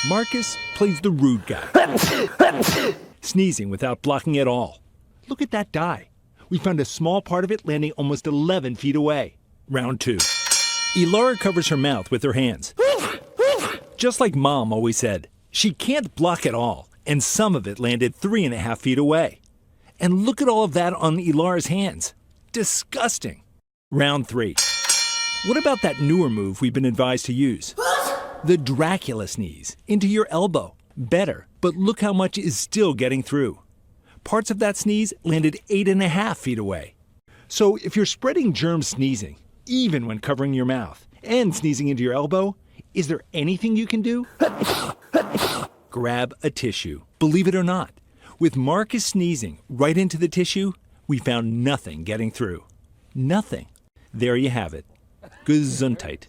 Marcus plays the rude guy, sneezing without blocking at all. Look at that dye. We found a small part of it landing almost 11 feet away. Round 2. Elara covers her mouth with her hands. Just like Mom always said, she can't block at all, and some of it landed 3.5 feet away. And look at all of that on Elara's hands. Disgusting. Round 3. What about that newer move we've been advised to use? The Dracula sneeze, into your elbow. Better, but look how much is still getting through. Parts of that sneeze landed 8.5 feet away. So if you're spreading germs sneezing, even when covering your mouth, and sneezing into your elbow, is there anything you can do? Grab a tissue. Believe it or not, with Marcus sneezing right into the tissue, we found nothing getting through. Nothing. There you have it. Gesundheit.